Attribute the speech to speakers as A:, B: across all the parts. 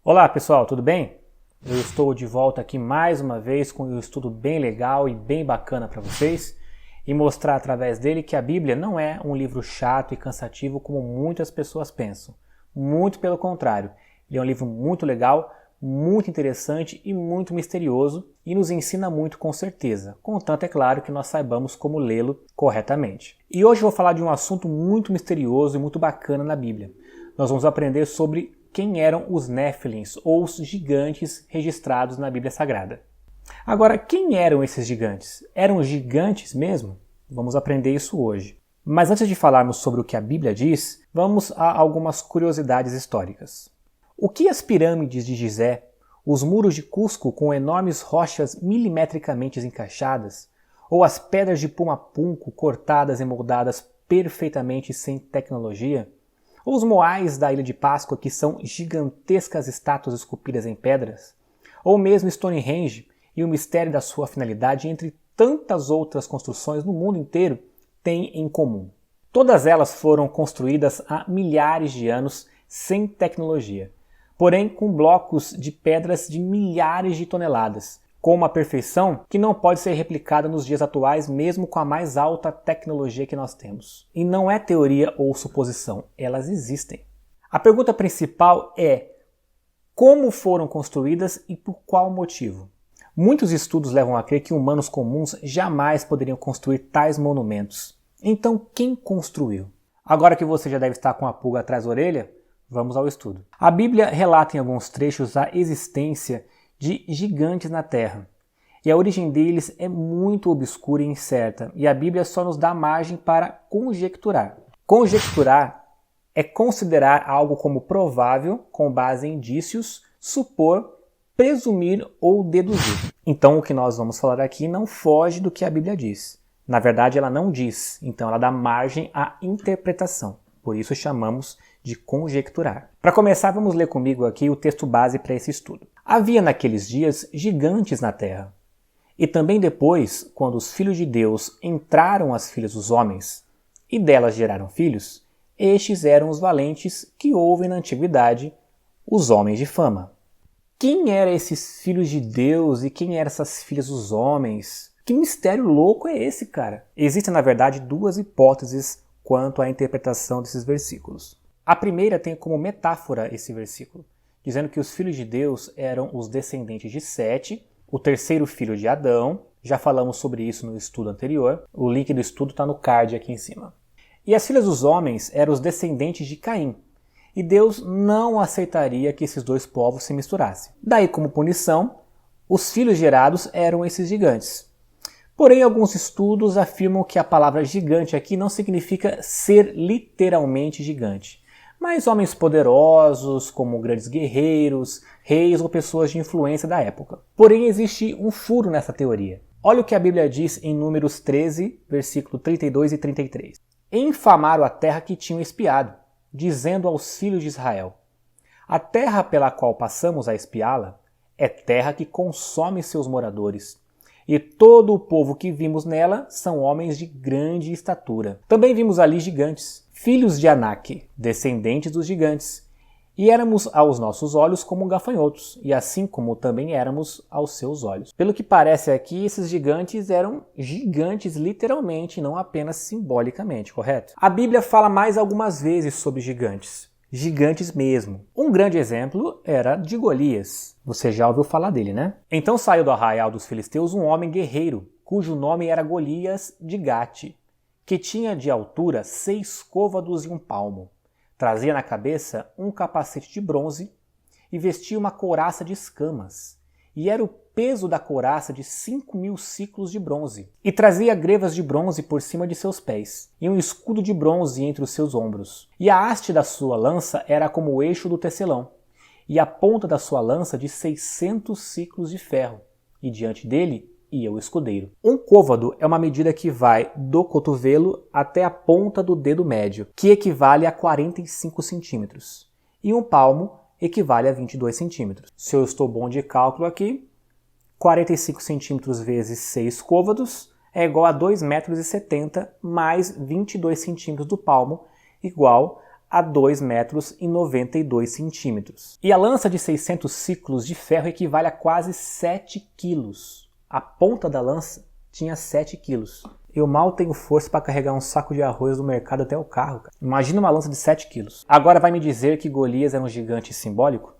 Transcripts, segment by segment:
A: Olá pessoal, tudo bem? Eu estou de volta aqui mais uma vez com um estudo bem legal e bem bacana para vocês e mostrar através dele que a Bíblia não é um livro chato e cansativo como muitas pessoas pensam. Muito pelo contrário, ele é um livro muito legal, muito interessante e muito misterioso e nos ensina muito com certeza, contanto é claro que nós saibamos como lê-lo corretamente. E hoje eu vou falar de um assunto muito misterioso e muito bacana na Bíblia. Nós vamos aprender sobre quem eram os Néfilins, ou os gigantes registrados na Bíblia Sagrada. Agora, quem eram esses gigantes? Eram gigantes mesmo? Vamos aprender isso hoje. Mas antes de falarmos sobre o que a Bíblia diz, vamos a algumas curiosidades históricas. O que as pirâmides de Gizé, os muros de Cusco com enormes rochas milimetricamente encaixadas, ou as pedras de Pumapunco cortadas e moldadas perfeitamente sem tecnologia, ou os moais da Ilha de Páscoa, que são gigantescas estátuas esculpidas em pedras, ou mesmo Stonehenge e o mistério da sua finalidade, entre tantas outras construções no mundo inteiro, têm em comum. Todas elas foram construídas há milhares de anos sem tecnologia, porém com blocos de pedras de milhares de toneladas, com uma perfeição que não pode ser replicada nos dias atuais, mesmo com a mais alta tecnologia que nós temos. E não é teoria ou suposição, elas existem. A pergunta principal é: como foram construídas e por qual motivo? Muitos estudos levam a crer que humanos comuns jamais poderiam construir tais monumentos. Então, quem construiu? Agora que você já deve estar com a pulga atrás da orelha, vamos ao estudo. A Bíblia relata em alguns trechos a existência de gigantes na Terra. E a origem deles é muito obscura e incerta, e a Bíblia só nos dá margem para conjecturar. Conjecturar é considerar algo como provável com base em indícios, supor, presumir ou deduzir. Então o que nós vamos falar aqui não foge do que a Bíblia diz. Na verdade ela não diz, então ela dá margem à interpretação. Por isso chamamos de conjecturar. Para começar, vamos ler comigo aqui o texto base para esse estudo. Havia naqueles dias gigantes na terra. E também depois, quando os filhos de Deus entraram as filhas dos homens, e delas geraram filhos, estes eram os valentes que houve na antiguidade, os homens de fama. Quem eram esses filhos de Deus e quem eram essas filhas dos homens? Que mistério louco é esse, cara? Existem, na verdade, duas hipóteses quanto à interpretação desses versículos. A primeira tem como metáfora esse versículo, dizendo que os filhos de Deus eram os descendentes de Sete, o terceiro filho de Adão. Já falamos sobre isso no estudo anterior. O link do estudo está no card aqui em cima. E as filhas dos homens eram os descendentes de Caim. E Deus não aceitaria que esses dois povos se misturassem. Daí, como punição, os filhos gerados eram esses gigantes. Porém, alguns estudos afirmam que a palavra gigante aqui não significa ser literalmente gigante, mas homens poderosos, como grandes guerreiros, reis ou pessoas de influência da época. Porém, existe um furo nessa teoria. Olha o que a Bíblia diz em Números 13, versículo 32 e 33. Infamaram a terra que tinham espiado, dizendo aos filhos de Israel: a terra pela qual passamos a espiá-la é terra que consome seus moradores. E todo o povo que vimos nela são homens de grande estatura. Também vimos ali gigantes, filhos de Anak, descendentes dos gigantes. E éramos aos nossos olhos como gafanhotos, e assim como também éramos aos seus olhos. Pelo que parece aqui, esses gigantes eram gigantes literalmente, não apenas simbolicamente, correto? A Bíblia fala mais algumas vezes sobre gigantes. Gigantes mesmo. Um grande exemplo era de Golias. Você já ouviu falar dele, né? Então saiu do arraial dos filisteus um homem guerreiro, cujo nome era Golias de Gate, que tinha de altura 6 côvados e 1 palmo. Trazia na cabeça um capacete de bronze e vestia uma couraça de escamas. E era o peso da couraça de 5.000 ciclos de bronze. E trazia grevas de bronze por cima de seus pés, e um escudo de bronze entre os seus ombros. E a haste da sua lança era como o eixo do tecelão, e a ponta da sua lança de 600 ciclos de ferro. E diante dele ia o escudeiro. Um côvado é uma medida que vai do cotovelo até a ponta do dedo médio, que equivale a 45 centímetros. E um palmo equivale a 22 centímetros. Se eu estou bom de cálculo aqui, 45 centímetros vezes 6 côvados é igual a 2,70 metros mais 22 centímetros do palmo, igual a 2 metros e 92 centímetros. E a lança de 600 ciclos de ferro equivale a quase 7 quilos. A ponta da lança tinha 7 quilos. Eu mal tenho força para carregar um saco de arroz do mercado até o carro, cara. Imagina uma lança de 7 quilos. Agora vai me dizer que Golias era um gigante simbólico?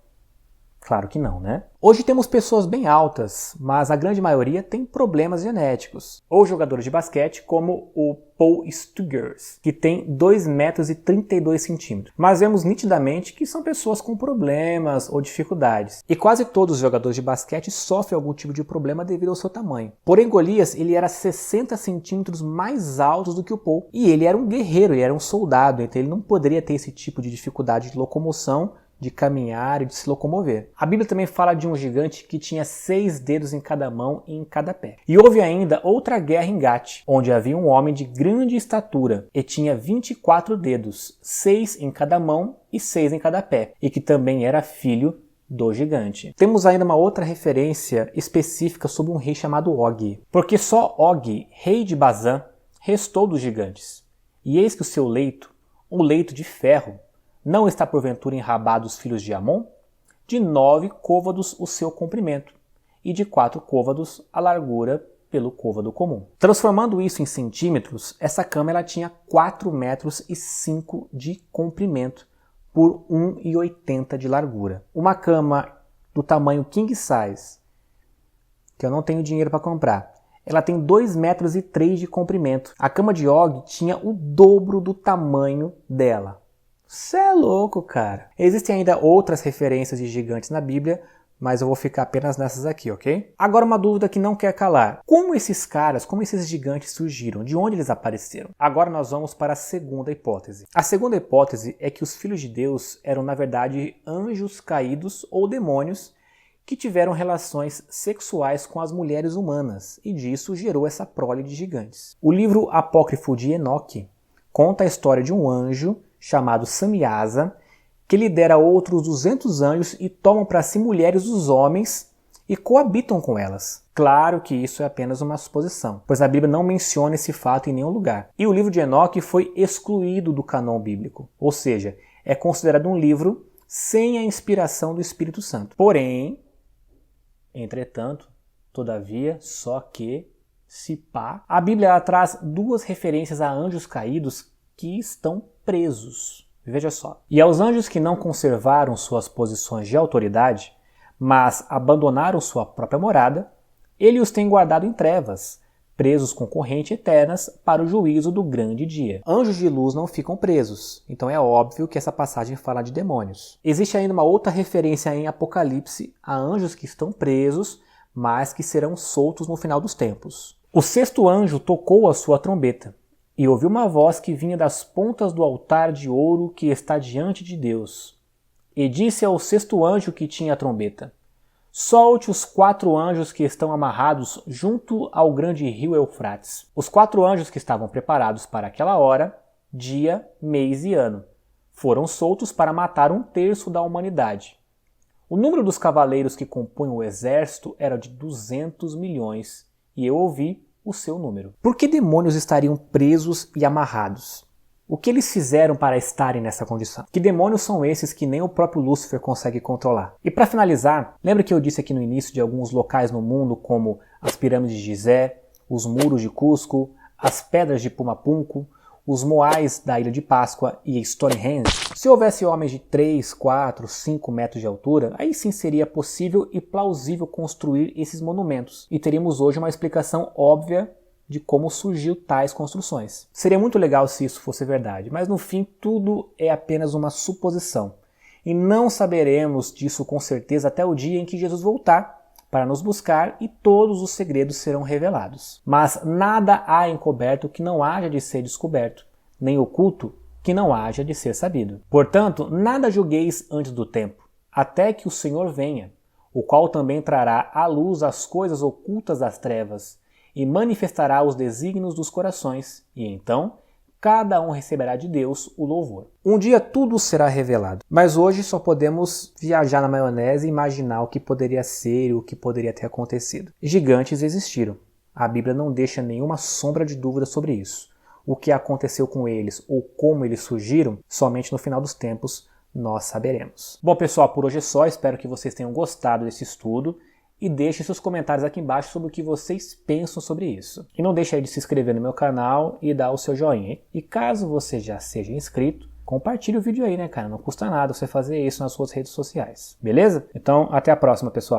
A: Claro que não, né? Hoje temos pessoas bem altas, mas a grande maioria tem problemas genéticos. Ou jogadores de basquete como o Paul Stugers, que tem 2 metros e 32 centímetros. Mas vemos nitidamente que são pessoas com problemas ou dificuldades. E quase todos os jogadores de basquete sofrem algum tipo de problema devido ao seu tamanho. Porém, Golias, ele era 60 centímetros mais alto do que o Paul. E ele era um guerreiro, ele era um soldado, então ele não poderia ter esse tipo de dificuldade de locomoção, de caminhar e de se locomover. A Bíblia também fala de um gigante que tinha 6 dedos em cada mão e em cada pé. E houve ainda outra guerra em Gate, onde havia um homem de grande estatura e tinha 24 dedos, 6 em cada mão e 6 em cada pé, e que também era filho do gigante. Temos ainda uma outra referência específica sobre um rei chamado Og, porque só Og, rei de Bazã, restou dos gigantes. E eis que o seu leito, um leito de ferro, não está porventura enrabado os filhos de Amon? De 9 côvados o seu comprimento, e de 4 côvados a largura pelo côvado comum. Transformando isso em centímetros, essa cama ela tinha 4 metros e 5 de comprimento por 1,80 de largura. Uma cama do tamanho king size, que eu não tenho dinheiro para comprar, ela tem 2 metros e 3 de comprimento. A cama de Og tinha o dobro do tamanho dela. Cê é louco, cara. Existem ainda outras referências de gigantes na Bíblia, mas eu vou ficar apenas nessas aqui, ok? Agora uma dúvida que não quer calar. Como esses gigantes surgiram? De onde eles apareceram? Agora nós vamos para a segunda hipótese. A segunda hipótese é que os filhos de Deus eram, na verdade, anjos caídos ou demônios que tiveram relações sexuais com as mulheres humanas, e disso gerou essa prole de gigantes. O livro apócrifo de Enoque conta a história de um anjo chamado Samiasa, que lidera outros 200 anjos e tomam para si mulheres dos homens e coabitam com elas. Claro que isso é apenas uma suposição, pois a Bíblia não menciona esse fato em nenhum lugar. E o livro de Enoque foi excluído do cânon bíblico, ou seja, é considerado um livro sem a inspiração do Espírito Santo. Porém, entretanto, todavia, só que, se pá, a Bíblia ela traz 2 referências a anjos caídos que estão presos. Veja só. E aos anjos que não conservaram suas posições de autoridade, mas abandonaram sua própria morada, ele os tem guardado em trevas, presos com corrente eternas para o juízo do grande dia. Anjos de luz não ficam presos, então é óbvio que essa passagem fala de demônios. Existe ainda uma outra referência em Apocalipse a anjos que estão presos, mas que serão soltos no final dos tempos. O 6º anjo tocou a sua trombeta, e ouvi uma voz que vinha das pontas do altar de ouro que está diante de Deus. E disse ao 6º anjo que tinha a trombeta: solte os 4 anjos que estão amarrados junto ao grande rio Eufrates. Os 4 anjos que estavam preparados para aquela hora, dia, mês e ano, foram soltos para matar 1/3 da humanidade. O número dos cavaleiros que compunham o exército era de 200 milhões, e eu ouvi o seu número. Por que demônios estariam presos e amarrados? O que eles fizeram para estarem nessa condição? Que demônios são esses que nem o próprio Lúcifer consegue controlar? E para finalizar, lembra que eu disse aqui no início de alguns locais no mundo como as pirâmides de Gizé, os muros de Cusco, as pedras de Pumapunku, os moais da Ilha de Páscoa e Stonehenge? Se houvesse homens de 3, 4, 5 metros de altura, aí sim seria possível e plausível construir esses monumentos. E teríamos hoje uma explicação óbvia de como surgiu tais construções. Seria muito legal se isso fosse verdade, mas no fim tudo é apenas uma suposição. E não saberemos disso com certeza até o dia em que Jesus voltar para nos buscar e todos os segredos serão revelados. Mas nada há encoberto que não haja de ser descoberto, nem oculto que não haja de ser sabido. Portanto, nada julgueis antes do tempo, até que o Senhor venha, o qual também trará à luz as coisas ocultas das trevas, e manifestará os desígnios dos corações, e então cada um receberá de Deus o louvor. Um dia tudo será revelado, mas hoje só podemos viajar na maionese e imaginar o que poderia ser e o que poderia ter acontecido. Gigantes existiram. A Bíblia não deixa nenhuma sombra de dúvida sobre isso. o que aconteceu com eles ou como eles surgiram, somente no final dos tempos nós saberemos. Bom, pessoal, por hoje é só. Espero que vocês tenham gostado desse estudo e deixem seus comentários aqui embaixo sobre o que vocês pensam sobre isso. E não deixe aí de se inscrever no meu canal e dar o seu joinha. E caso você já seja inscrito, compartilhe o vídeo aí, né, cara? Não custa nada você fazer isso nas suas redes sociais. Beleza? Então, até a próxima, pessoal.